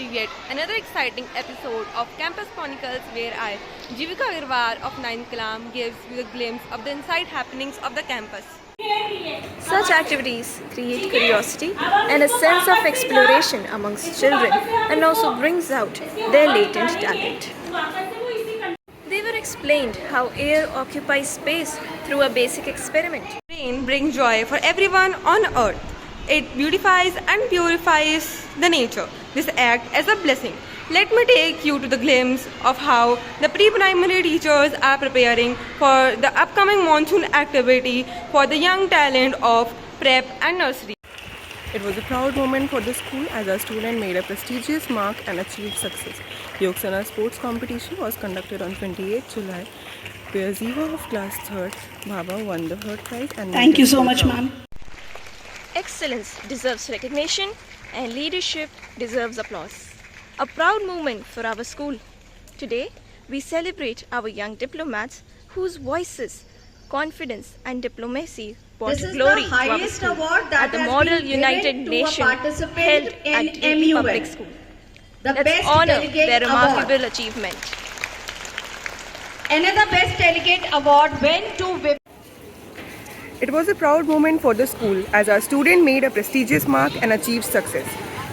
to yet another exciting episode of Campus Chronicles where I, Jivika Virwar of 9th Kalam, gives you a glimpse of the inside happenings of the campus. Such activities create curiosity and a sense of exploration amongst children and also brings out their latent talent. They were explained how air occupies space through a basic experiment. Rain brings joy for everyone on earth. It beautifies and purifies the nature. This acts as a blessing. Let me take you to the glimpse of how the pre-primary teachers are preparing for the upcoming monsoon activity for the young talent of prep and nursery. It was a proud moment for the school as our student made a prestigious mark and achieved success. Yogsana sports competition was conducted on 28 July, where Ziva of class 3rd, Baba, won the 3rd prize. And Thank you so much, ma'am. Excellence deserves recognition and leadership deserves applause. A proud moment for our school. Today, we celebrate our young diplomats whose voices, confidence and diplomacy brought glory to our school at the Model United Nations held at AP Public School. Let's honor their remarkable achievement. Another Best Delegate Award went to It was a proud moment for the school as our student made a prestigious mark and achieved success.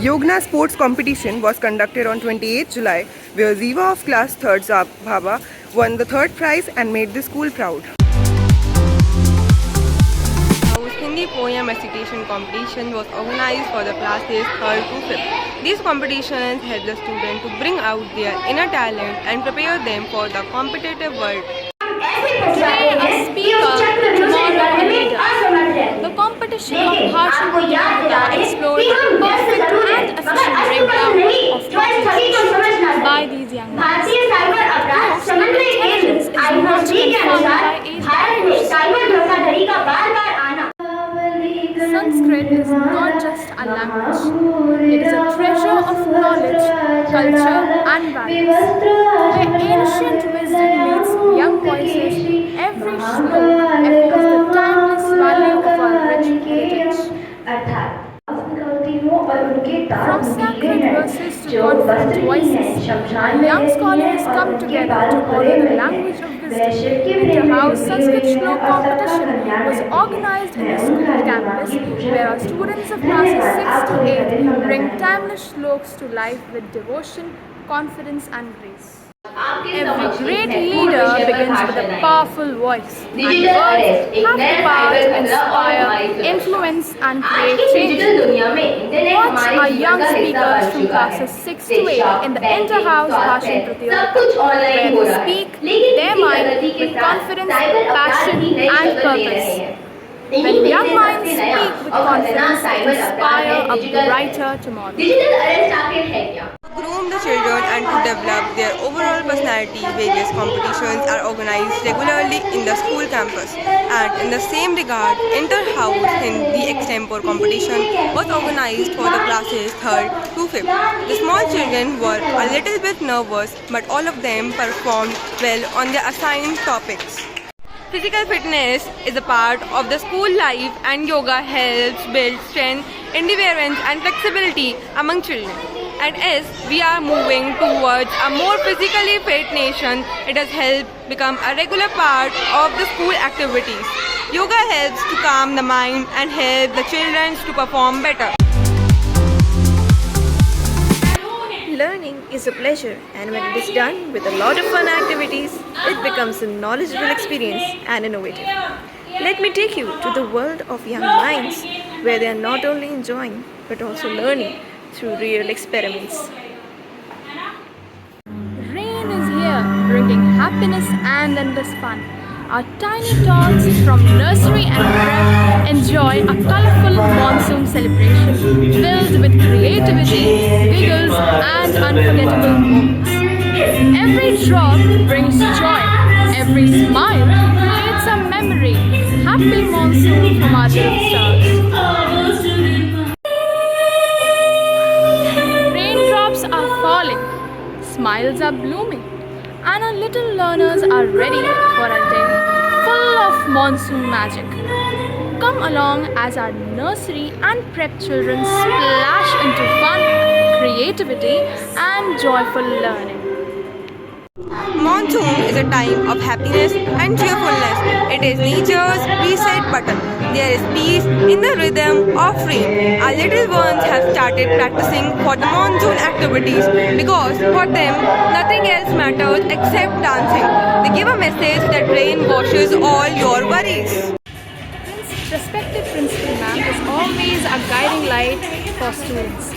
Yogna sports competition was conducted on 28 July, where Ziva of class 3rd, Baba, won the 3rd prize and made the school proud. Hindi poem recitation competition was organized for the classes 3rd to 5th. These competitions help the students to bring out their inner talent and prepare them for the competitive world. Today a speaker, tomorrow a leader. The competition of Bhashan Pratiyogita explored the perfect and efficient breakdown of topics by these young minds. Proves that intelligence is not confined by age barriers. Sanskrit is not just a language. It is a treasure of knowledge, culture and values. Where ancient wisdom meets young voices, every shlok echoes the timeless value of our rich heritage. From sacred verses to confident voices, young scholars come together to honor the language of wisdom. Inter-house Sanskrit Shlok competition was organized in the school campus where our students of classes 6 to 8 bring timeless shloks to life with devotion, confidence and grace. Every great leader begins with a powerful voice, and words have the power to inspire, influence and create change. Watch our young speakers from classes 6 to 8 in the Inter-House Bhashan Pratiyogita, where they speak their mind with confidence, passion and purpose. When young minds speak with confidence, they inspire a brighter tomorrow. To groom the children and to develop their overall personality, various competitions are organized regularly in the school campus. And in the same regard, Inter-House Hindi Extempore competition was organized for the classes 3rd to 5th. The small children were a little bit nervous, but all of them performed well on their assigned topics. Physical fitness is a part of the school life and yoga helps build strength, endurance and flexibility among children. And as we are moving towards a more physically fit nation, it has helped become a regular part of the school activities. Yoga helps to calm the mind and help the children to perform better. Learning is a pleasure, and when it is done with a lot of fun activities, it becomes a knowledgeable experience and innovative. Let me take you to the world of young minds, where they are not only enjoying but also learning through real experiments. Rain is here, bringing happiness and endless fun. Our tiny tots from nursery and prep enjoy a colorful monsoon celebration filled with creativity, giggles and unforgettable moments. Every drop brings joy, every smile creates a memory. Happy monsoon from our little stars. Raindrops are falling, smiles are blooming, and our little learners are ready for a day full of monsoon magic. Come along as our nursery and prep children splash into fun, creativity, and joyful learning. Monsoon is a time of happiness and cheerfulness. It is nature's reset button. There is peace in the rhythm of rain. Our little ones have started practicing for the monsoon activities because for them nothing else matters except dancing. They give a message that rain washes all your worries. Respected principal ma'am is always a guiding light for students.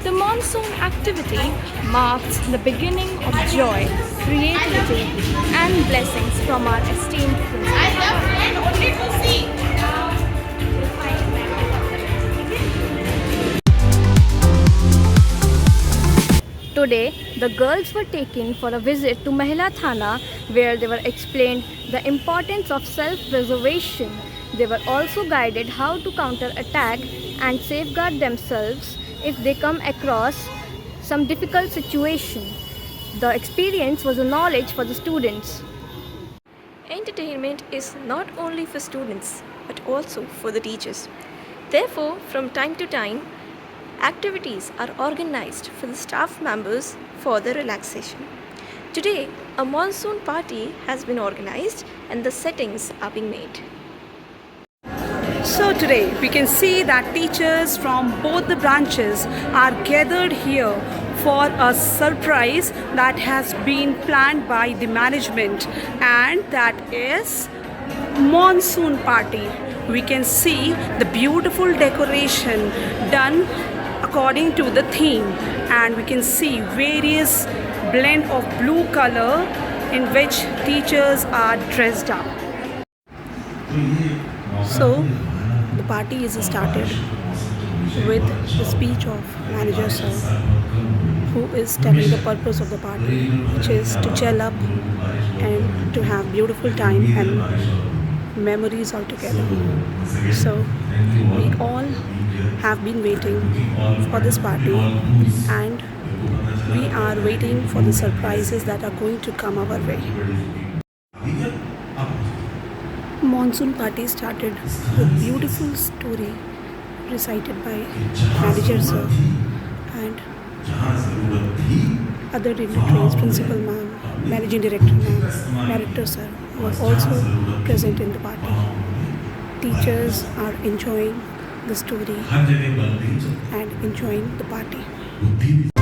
The monsoon activity marks the beginning of joy, creativity, and blessings from our esteemed principal. Today, the girls were taken for a visit to Mahila Thana where they were explained the importance of self-preservation. They were also guided how to counter-attack and safeguard themselves if they come across some difficult situation. The experience was a knowledge for the students. Entertainment is not only for students but also for the teachers. Therefore, from time to time, activities are organized for the staff members for the relaxation. Today, a monsoon party has been organized and the settings are being made. So today we can see that teachers from both the branches are gathered here for a surprise that has been planned by the management, and that is monsoon party. We can see the beautiful decoration done according to the theme, and we can see various blend of blue color in which teachers are dressed up. So the party is started with the speech of manager sir, who is telling the purpose of the party, which is to gel up and to have beautiful time and memories all together. So we all have been waiting for this party, and we are waiting for the surprises that are going to come our way. Monsoon party started with beautiful story recited by manager sir, and other dignitaries, principal ma'am, managing director ma'am, director sir were also present in the party. Teachers are enjoying the story and enjoying the party.